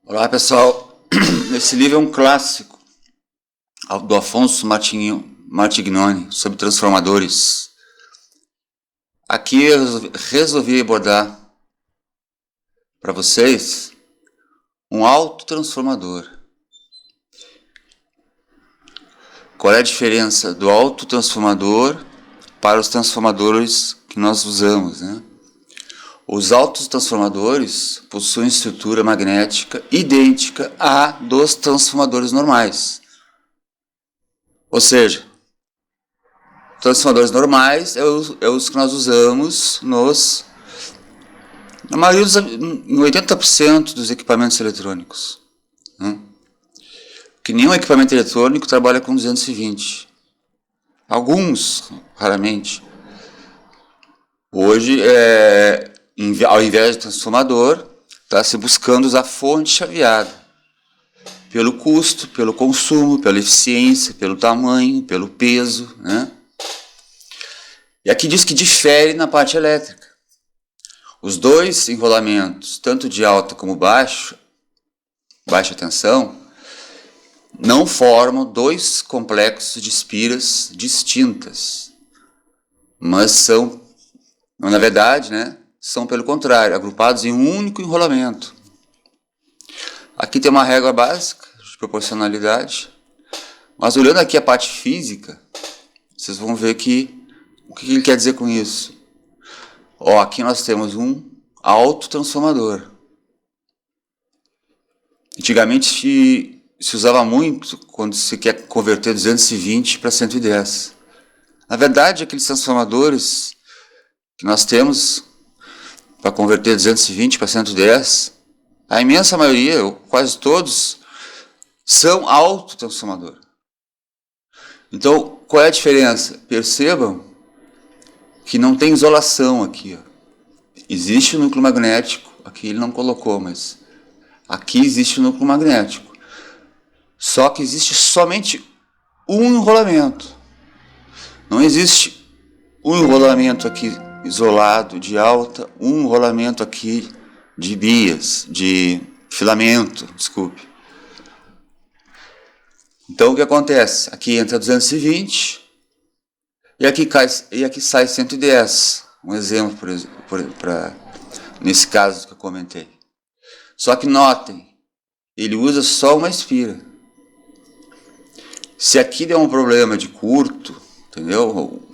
Olá pessoal, esse livro é um clássico do Afonso Martignoni sobre transformadores. Aqui eu resolvi abordar para vocês um autotransformador. Qual é a diferença do autotransformador para os transformadores que nós usamos, né? Os autotransformadores possuem estrutura magnética idêntica à dos transformadores normais. Ou seja, transformadores normais é os que nós usamos na maioria em 80% dos equipamentos eletrônicos. Né? Que nenhum equipamento eletrônico trabalha com 220. Alguns, raramente. Hoje, ao invés de transformador, está se buscando usar fonte chaveada. Pelo custo, pelo consumo, pela eficiência, pelo tamanho, pelo peso. Né? E aqui diz que difere na parte elétrica. Os dois enrolamentos, tanto de alta como baixa tensão, não formam dois complexos de espiras distintas, mas são, na verdade, né, são pelo contrário, agrupados em um único enrolamento. Aqui tem uma régua básica de proporcionalidade, mas olhando aqui a parte física, vocês vão ver que o que ele quer dizer com isso. Aqui nós temos um autotransformador. Antigamente se usava muito quando se quer converter 220 para 110. Na verdade, aqueles transformadores que nós temos para converter 220 para 110, a imensa maioria, ou quase todos, são autotransformador. Então, qual é a diferença? Percebam que não tem isolação aqui. Existe o núcleo magnético, aqui ele não colocou, mas aqui existe o núcleo magnético. Só que existe somente um enrolamento. Não existe um enrolamento aqui isolado de alta, um enrolamento aqui de bias, de filamento, desculpe. Então o que acontece? Aqui entra 220 e aqui sai 110. Um exemplo, nesse caso que eu comentei. Só que notem, ele usa só uma espira. Se aqui der um problema de curto, entendeu?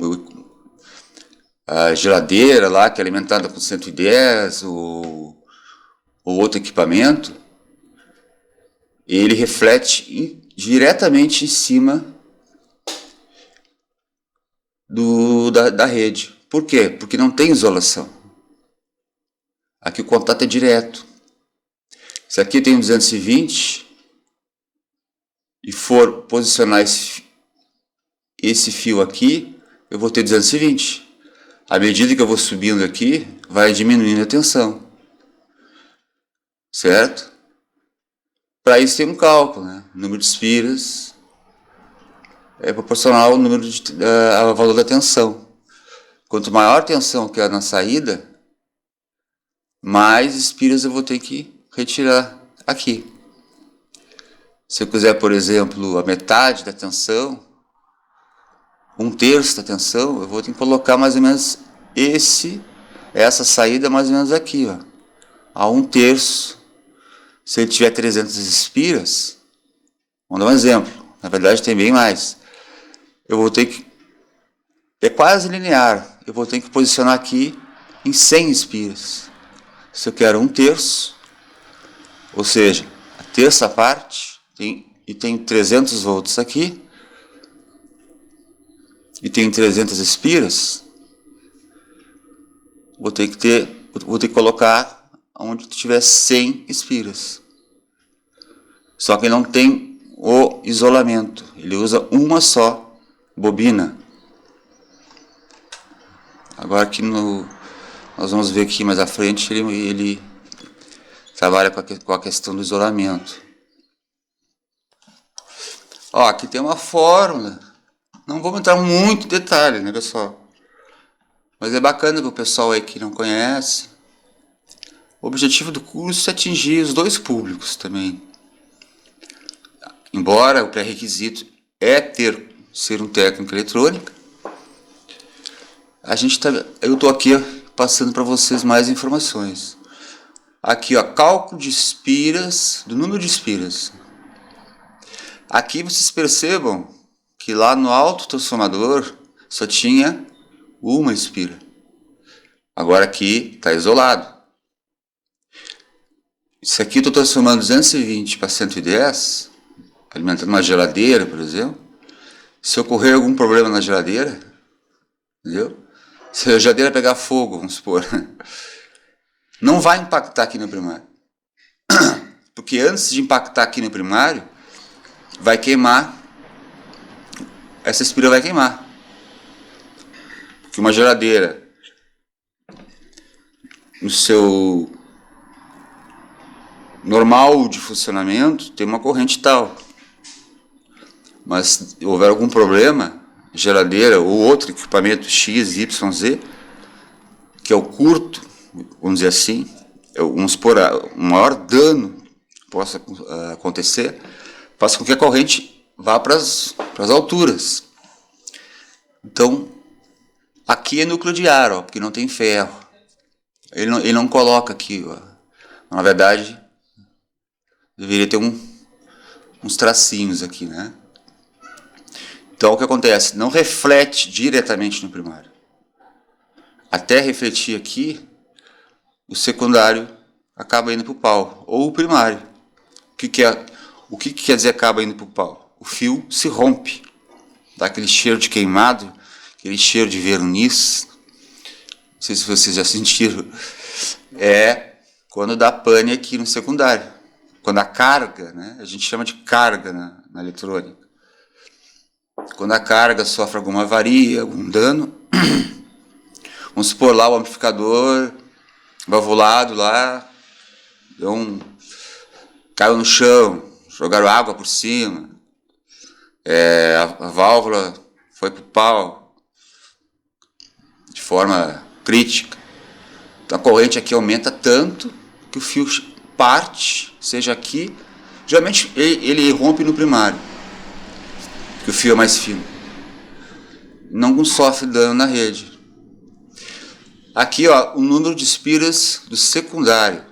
A geladeira lá que é alimentada com 110 ou outro equipamento, ele reflete diretamente em cima da rede. Por quê? Porque não tem isolação. Aqui o contato é direto. Se aqui tem 220 e for posicionar esse fio aqui, eu vou ter 220. À medida que eu vou subindo aqui, vai diminuindo a tensão. Certo? Para isso tem um cálculo, né? O número de espiras é proporcional ao valor da tensão. Quanto maior a tensão que é na saída, mais espiras eu vou ter que retirar aqui. Se eu quiser, por exemplo, a metade da tensão, 1/3 da tensão, eu vou ter que colocar mais ou menos essa saída mais ou menos aqui, a 1/3. Se ele tiver 300 espiras, vamos dar um exemplo, na verdade tem bem mais. Eu vou ter que, é quase linear, eu vou ter que posicionar aqui em 100 espiras. Se eu quero 1/3, ou seja, a terça parte, tem 300 volts aqui, e tem 300 espiras, vou ter que colocar onde tiver 100 espiras. Só que não tem o isolamento, ele usa uma só bobina. Agora aqui nós vamos ver aqui mais à frente, ele trabalha com a questão do isolamento. Aqui tem uma fórmula. Não vou entrar muito em detalhe, né, pessoal? Mas é bacana para o pessoal aí que não conhece. O objetivo do curso é atingir os dois públicos também. Embora o pré-requisito é ser um técnico em eletrônica, eu estou aqui passando para vocês mais informações. Aqui, ó, cálculo de espiras, do número de espiras. Aqui vocês percebam que lá no autotransformador só tinha uma espira. Agora aqui está isolado. Isso aqui eu estou transformando 220 para 110, alimentando uma geladeira, por exemplo. Se ocorrer algum problema na geladeira, entendeu? Se a geladeira pegar fogo, vamos supor, não vai impactar aqui no primário. Porque antes de impactar aqui no primário, vai queimar, essa espira vai queimar. Porque uma geladeira, no seu normal de funcionamento, tem uma corrente tal. Mas se houver algum problema, geladeira ou outro equipamento X, Y, Z, que é o curto, vamos dizer assim, vamos supor, o maior dano que possa acontecer, faz com que a corrente vá para as alturas. Então, aqui é núcleo de ar, ó, porque não tem ferro. Ele não coloca aqui, ó. Na verdade, deveria ter uns tracinhos aqui, né? Então, o que acontece? Não reflete diretamente no primário. Até refletir aqui, o secundário acaba indo para o pau, ou o primário. O que quer dizer acaba indo para o pau? O fio se rompe, dá aquele cheiro de queimado, aquele cheiro de verniz. Não sei se vocês já sentiram. É quando dá pane aqui no secundário. Quando a carga, né, a gente chama de carga na eletrônica. Quando a carga sofre alguma avaria, algum dano, vamos supor lá o amplificador valvulado lá, caiu no chão, jogaram água por cima, a válvula foi para o pau de forma crítica. Então a corrente aqui aumenta tanto que o fio parte, seja aqui, geralmente ele rompe no primário, que o fio é mais fino. Não sofre dano na rede. Aqui, ó, o número de espiras do secundário.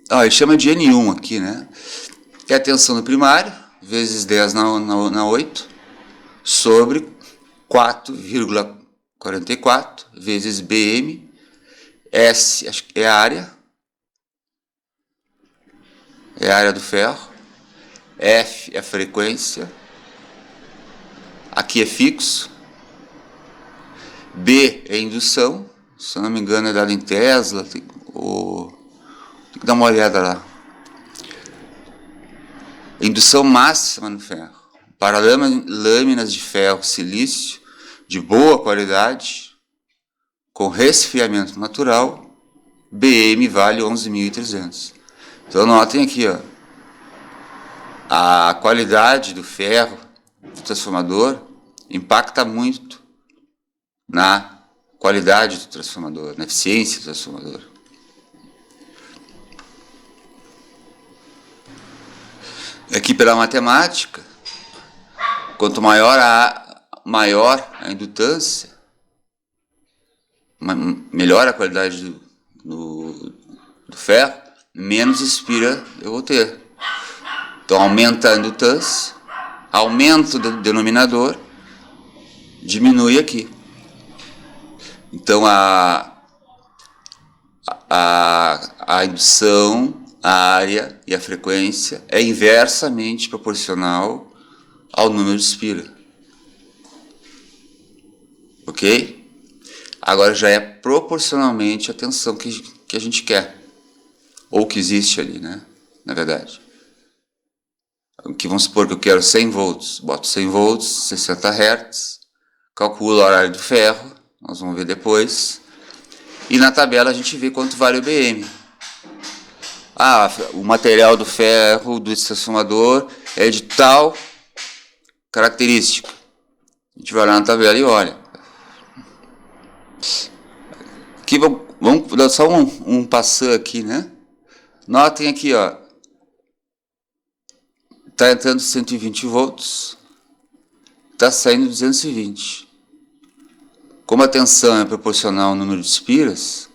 Ele chama de N1 aqui, né? Que é a tensão no primário, vezes 10 na 8, sobre 4,44 vezes BM. S é a área. É a área do ferro. F é a frequência. Aqui é fixo. B é indução. Se eu não me engano é dado em Tesla. Tem que dar uma olhada lá. Indução máxima no ferro. Para lâminas de ferro silício de boa qualidade, com resfriamento natural, BM vale 11.300. Então notem aqui, ó, a qualidade do ferro do transformador impacta muito na qualidade do transformador, na eficiência do transformador. Aqui pela matemática, quanto maior a indutância, melhor a qualidade do ferro, menos espira eu vou ter. Então aumenta a indutância, aumenta o denominador, diminui aqui. Então a indução, a área e a frequência é inversamente proporcional ao número de espira. Ok? Agora já é proporcionalmente a tensão que a gente quer. Ou que existe ali, né? Na verdade. Aqui vamos supor que eu quero 100 volts. Boto 100 volts, 60 Hz. Calculo o horário do ferro. Nós vamos ver depois. E na tabela a gente vê quanto vale o BM. O material do ferro do transformador é de tal característica. gente vai lá na tabela e olha. Aqui vamos dar só um passando aqui, né? Notem aqui, ó. Está entrando 120 volts, está saindo 220. Como a tensão é proporcional ao número de espiras,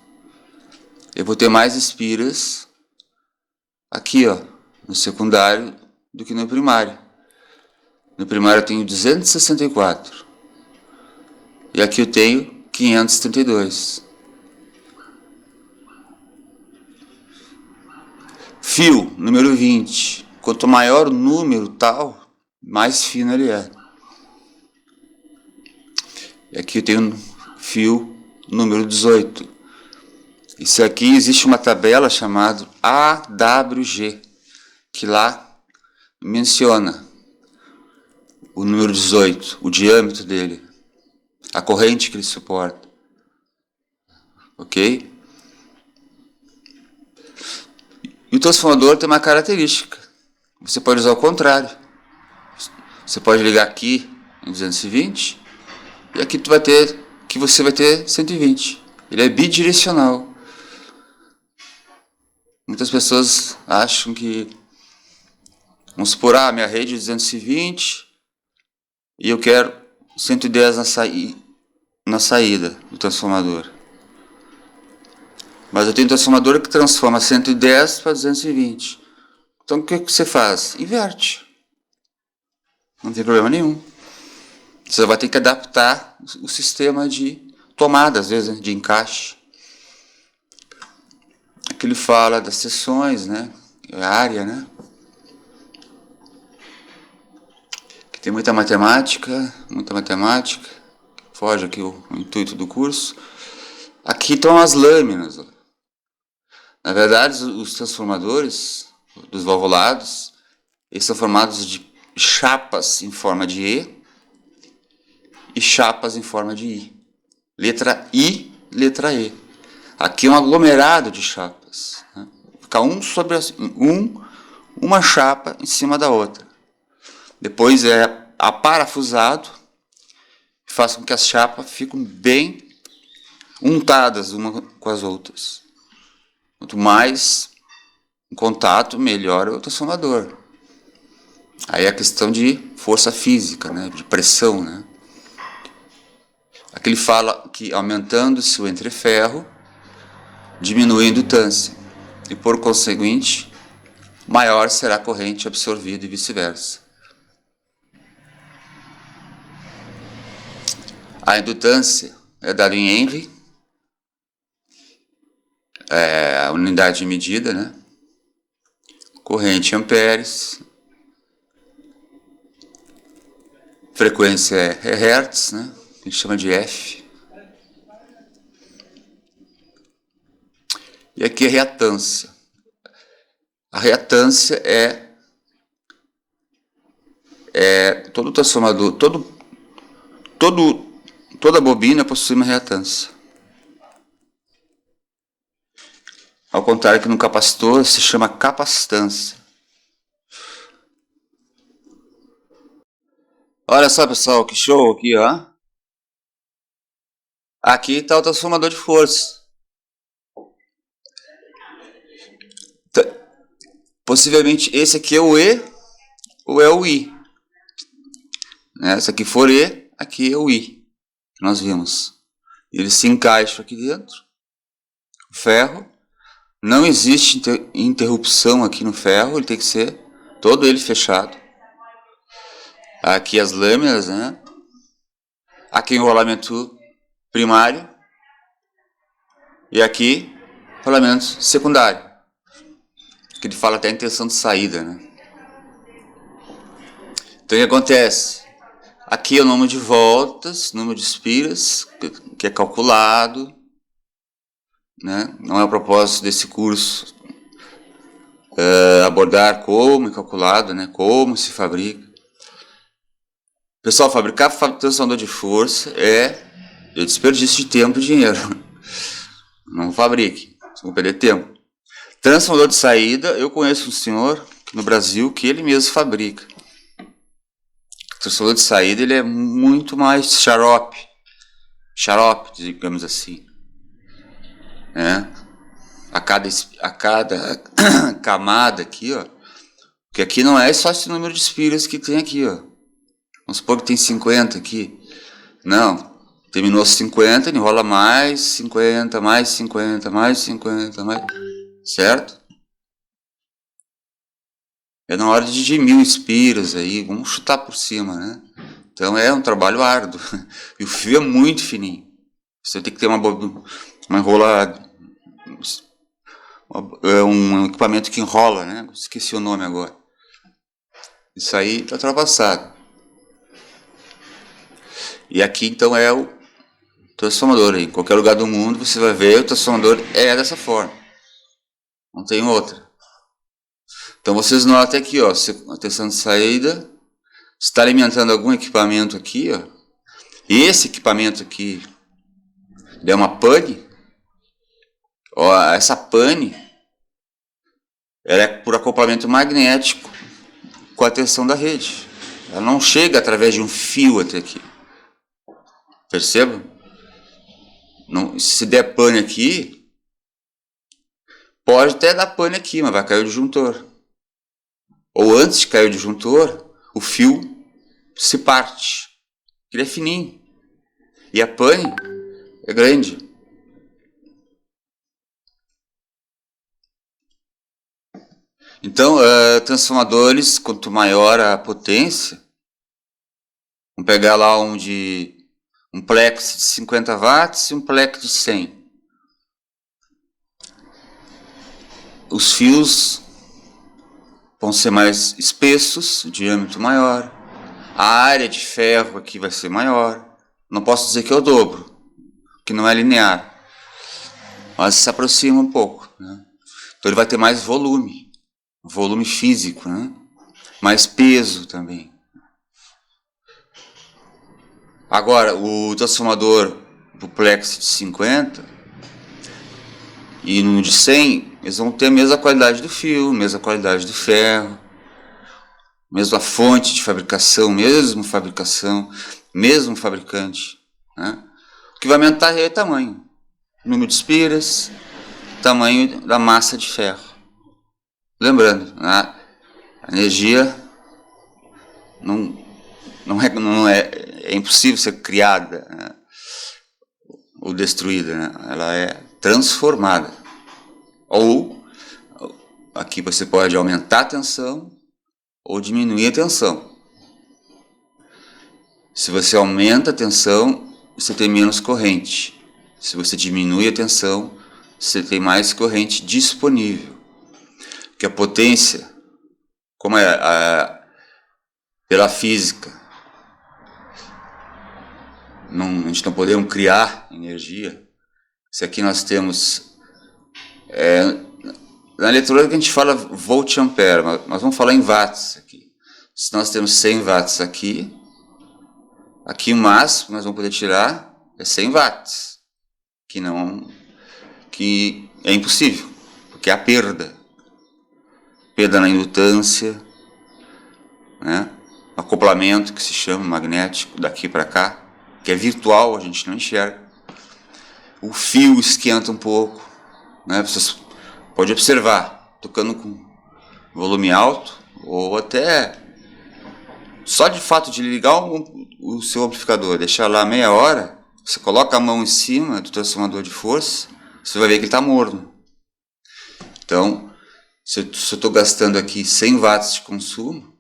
eu vou ter mais espiras aqui, ó, no secundário do que no primário. No primário eu tenho 264 e aqui eu tenho 532. Fio, número 20. Quanto maior o número tal, mais fino ele é. E aqui eu tenho fio número 18. Isso aqui existe uma tabela chamada AWG, que lá menciona o número 18, o diâmetro dele, a corrente que ele suporta. Ok? E o transformador tem uma característica. Você pode usar o contrário. Você pode ligar aqui em 220 e aqui você vai ter 120. Ele é bidirecional. Muitas pessoas acham que, vamos supor, minha rede é 220 e eu quero 110 na saída do transformador. Mas eu tenho um transformador que transforma 110 para 220. Então o que você faz? Inverte. Não tem problema nenhum. Você vai ter que adaptar o sistema de tomada, às vezes, de encaixe. Aqui ele fala das seções, né? A área, né? Aqui tem muita matemática. Foge aqui o intuito do curso. Aqui estão as lâminas. Na verdade, os transformadores dos valvulados, eles são formados de chapas em forma de E e chapas em forma de I. Letra I, letra E. Aqui é um aglomerado de chapas. Né? Fica uma chapa em cima da outra. Depois é aparafusado, faz com que as chapas fiquem bem untadas uma com as outras. Quanto mais em contato, melhor é o transformador. Aí é a questão de força física, né? De pressão, né? Aqui ele fala que aumentando-se o entreferro, diminui a indutância e, por conseguinte, maior será a corrente absorvida e vice-versa. A indutância é dada em Henry, a unidade de medida, né? Corrente em amperes, frequência é hertz, né? A gente chama de F. E aqui a reatância. A reatância é todo transformador, toda bobina possui uma reatância. Ao contrário que no capacitor se chama capacitância. Olha só, pessoal, que show aqui, ó. Aqui está o transformador de força. Possivelmente esse aqui é o E ou é o I. Né? Se aqui for E, aqui é o I, que nós vimos. Ele se encaixa aqui dentro. O ferro. Não existe interrupção aqui no ferro, ele tem que ser todo ele fechado. Aqui as lâminas, né? Aqui o enrolamento primário. E aqui rolamento secundário. Que ele fala até a intenção de saída, né? Então o que acontece? Aqui é o número de voltas, número de espiras, que é calculado, né? Não é o propósito desse curso abordar como é calculado, né? Como se fabrica. Pessoal, fabricar transformador de força é desperdício de tempo e dinheiro. Não fabrique, vocês vão perder tempo. Transformador de saída, eu conheço um senhor no Brasil que ele mesmo fabrica. transformador de saída ele é muito mais xarope, digamos assim, né? A cada camada aqui, ó, porque aqui não é só esse número de espiras que tem aqui, ó. Vamos supor que tem 50 aqui. Não, terminou 50, enrola mais 50, mais 50, mais 50, mais... Certo? É na hora de 1000 espiras aí, vamos chutar por cima, né? Então é um trabalho árduo. E o fio é muito fininho. Você tem que ter uma enrola... um equipamento que enrola, né? Esqueci o nome agora. Isso aí está ultrapassado. E aqui então é o transformador. Em qualquer lugar do mundo você vai ver o transformador é dessa forma. Não tem outra. Então vocês notem aqui, ó, a tensão de saída está alimentando algum equipamento aqui, ó. E esse equipamento aqui é uma pane. Ó, essa pane ela é por acoplamento magnético com a tensão da rede. Ela não chega através de um fio até aqui. Perceba? Não, se der pane aqui, pode até dar pane aqui, mas vai cair o disjuntor. Ou antes de cair o disjuntor, o fio se parte. Ele é fininho. E a pane é grande. Então, transformadores, quanto maior a potência, vamos pegar lá um plex de 50 watts e um plex de 100. Os fios vão ser mais espessos, o diâmetro maior, a área de ferro aqui vai ser maior. Não posso dizer que é o dobro, que não é linear, mas se aproxima um pouco, né? Então ele vai ter mais volume físico, né? Mais peso também. Agora, o transformador do plex de 50 e no de 100, eles vão ter a mesma qualidade do fio, mesma qualidade do ferro, mesma fonte de fabricação, mesmo fabricante, né? O que vai aumentar é o tamanho, número de espiras, tamanho da massa de ferro. Lembrando, né? A energia é impossível ser criada, né? Ou destruída, né? Ela é transformada. Ou aqui você pode aumentar a tensão ou diminuir a tensão. Se você aumenta a tensão, você tem menos corrente. Se você diminui a tensão, você tem mais corrente disponível. Porque a potência, como pela física, a gente não podemos criar energia. Se aqui nós temos... na eletrônica a gente fala volt-ampere, mas nós vamos falar em watts aqui. Se nós temos 100 watts aqui o máximo que nós vamos poder tirar é 100 watts, que é impossível, porque é a perda na indutância, né? Acoplamento, que se chama magnético, daqui para cá, que é virtual, a gente não enxerga. O fio esquenta um pouco, né? Vocês podem observar, tocando com volume alto, ou até só de fato de ligar o seu amplificador, deixar lá meia hora, você coloca a mão em cima do transformador de força, você vai ver que ele está morno. Então, se eu estou gastando aqui 100 watts de consumo,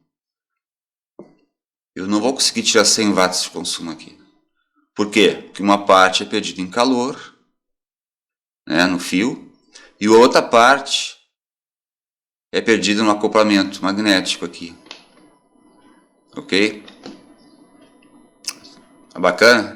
eu não vou conseguir tirar 100 watts de consumo aqui. Por quê? Porque uma parte é perdida em calor, né, no fio, e a outra parte é perdida no acoplamento magnético aqui. Ok? Tá bacana?